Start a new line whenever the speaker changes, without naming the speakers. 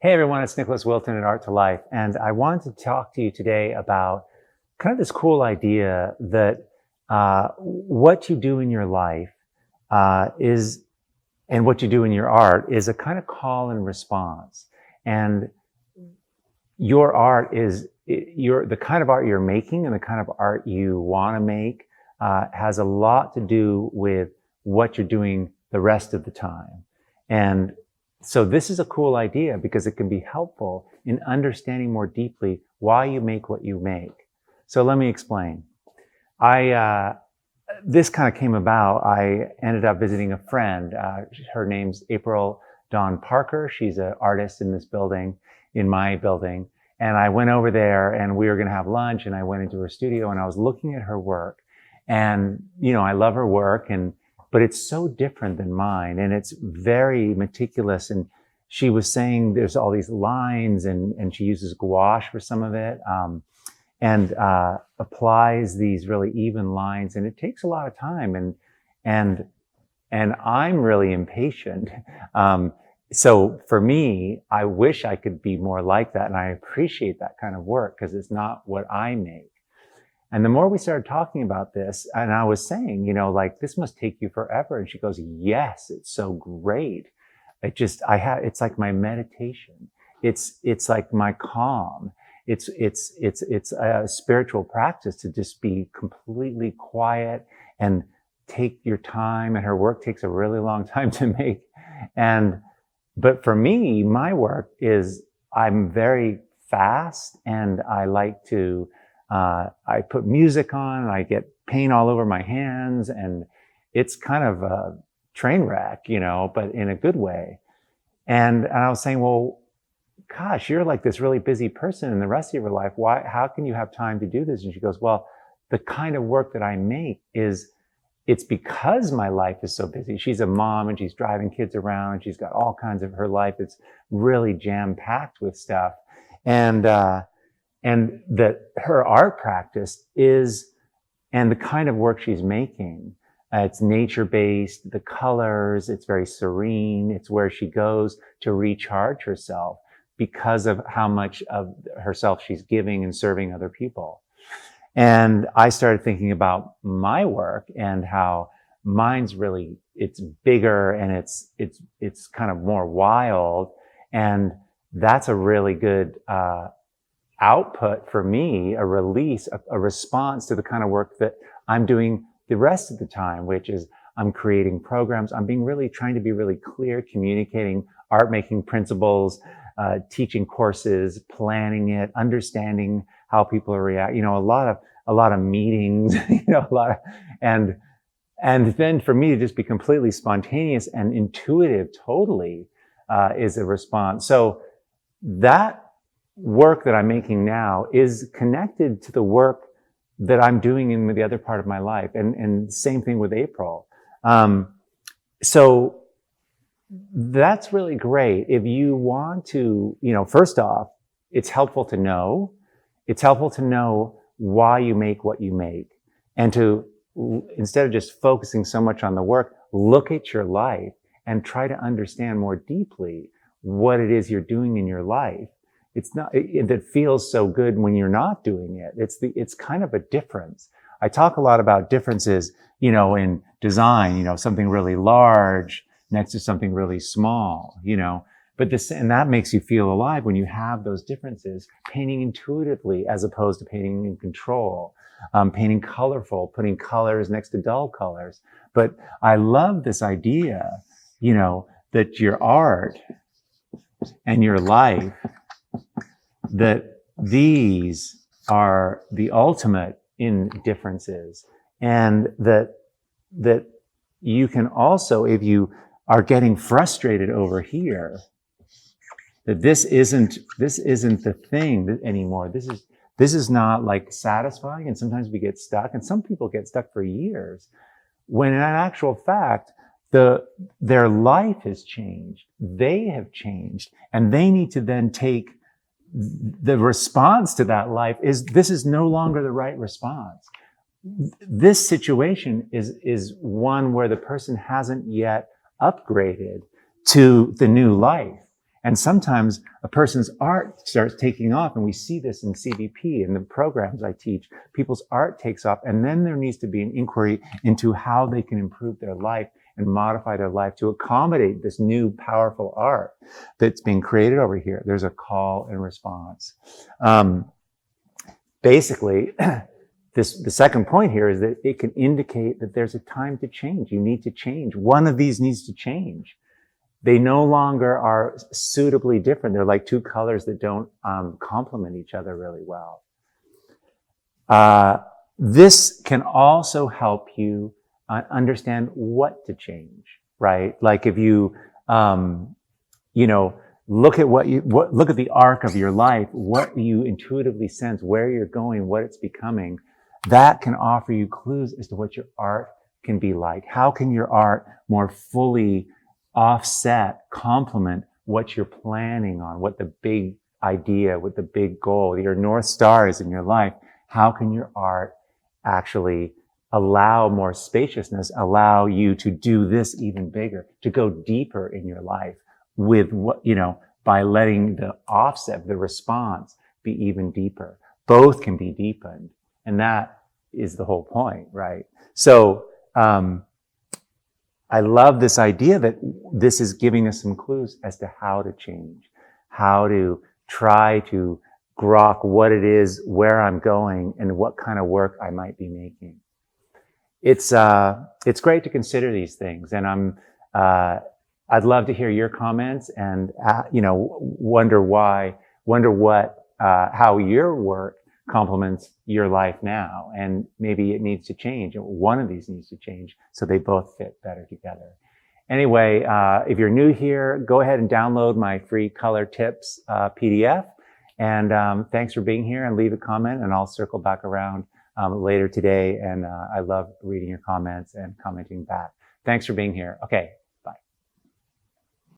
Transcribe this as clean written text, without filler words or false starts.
Hey everyone, it's Nicholas Wilton at Art to Life, and I wanted to talk to you today about kind of this cool idea that what you do in your life and what you do in your art is a kind of call and response. And your art is the kind of art you're making and the kind of art you want to make has a lot to do with what you're doing the rest of the time. And so this is a cool idea because it can be helpful in understanding more deeply why you make what you make. So let me explain. This kind of came about. I ended up visiting a friend. Her name's April Dawn Parker. She's an artist in this building, in my building. And I went over there and we were going to have lunch, and I went into her studio and I was looking at her work. And, you know, I love her work, but it's so different than mine, and it's very meticulous. And she was saying there's all these lines, and she uses gouache for some of it, and applies these really even lines, and it takes a lot of time. And I'm really impatient. So for me, I wish I could be more like that, and I appreciate that kind of work because it's not what I make. And the more we started talking about this, and I was saying, you know, like, this must take you forever. And she goes, yes, it's so great. It's like my meditation. It's like my calm. It's a spiritual practice to just be completely quiet and take your time. And her work takes a really long time to make. But for me, my work is, I'm very fast, and I like to, I put music on and I get paint all over my hands, and it's kind of a train wreck, you know, but in a good way. And I was saying, well, gosh, you're like this really busy person in the rest of your life. How can you have time to do this? And she goes, well, the kind of work that I make it's because my life is so busy. She's a mom and she's driving kids around and she's got all kinds of her life. It's really jam-packed with stuff. And that her art practice and the kind of work she's making, it's nature-based, the colors, it's very serene. It's where she goes to recharge herself because of how much of herself she's giving and serving other people. And I started thinking about my work and how mine's really, it's bigger and it's kind of more wild. And that's a really good, output for me, a release, a response to the kind of work that I'm doing the rest of the time, which is I'm creating programs. I'm trying to be really clear, communicating art making principles, teaching courses, planning it, understanding how people are reacting, you know, a lot of meetings, you know, and then for me to just be completely spontaneous and intuitive totally, is a response. So that work that I'm making now is connected to the work that I'm doing in the other part of my life. And same thing with April. So that's really great. If you want to, you know, first off, it's helpful to know why you make what you make, and to, instead of just focusing so much on the work, look at your life and try to understand more deeply what it is you're doing in your life. It feels so good when you're not doing it. It's kind of a difference. I talk a lot about differences, you know, in design, you know, something really large next to something really small, you know, and that makes you feel alive when you have those differences, painting intuitively as opposed to painting in control, painting colorful, putting colors next to dull colors. But I love this idea, you know, that your art and your life, that these are the ultimate in differences, and that you can also, if you are getting frustrated over here, that this isn't the thing anymore. This is not like satisfying, and sometimes we get stuck, and some people get stuck for years, when in actual fact, their life has changed. They have changed, and they need to then take the response to that life this is no longer the right response. This situation is one where the person hasn't yet upgraded to the new life. And sometimes a person's art starts taking off, and we see this in CBP in the programs I teach. People's art takes off, and then there needs to be an inquiry into how they can improve their life and modify their life to accommodate this new powerful art that's being created over here. There's a call and response. Basically, the second point here is that it can indicate that there's a time to change. You need to change. One of these needs to change. They no longer are suitably different. They're like two colors that don't complement each other really well. This can also help you understand what to change, right? Like if you, look at look at the arc of your life, what you intuitively sense, where you're going, what it's becoming. That can offer you clues as to what your art can be like. How can your art more fully offset, complement what you're planning on, what the big idea, what the big goal, your North Star is in your life? How can your art actually allow more spaciousness, allow you to do this even bigger, to go deeper in your life with what, by letting the offset, the response be even deeper. Both can be deepened. And that is the whole point, right? So, I love this idea that this is giving us some clues as to how to change, how to try to grok what it is, where I'm going, and what kind of work I might be making. It's great to consider these things, and I'd love to hear your comments and wonder how your work complements your life now, and maybe it needs to change. One of these needs to change so they both fit better together. Anyway, if you're new here, go ahead and download my free color tips PDF. And thanks for being here, and leave a comment, and I'll circle back around later today. And I love reading your comments and commenting back. Thanks for being here. Okay,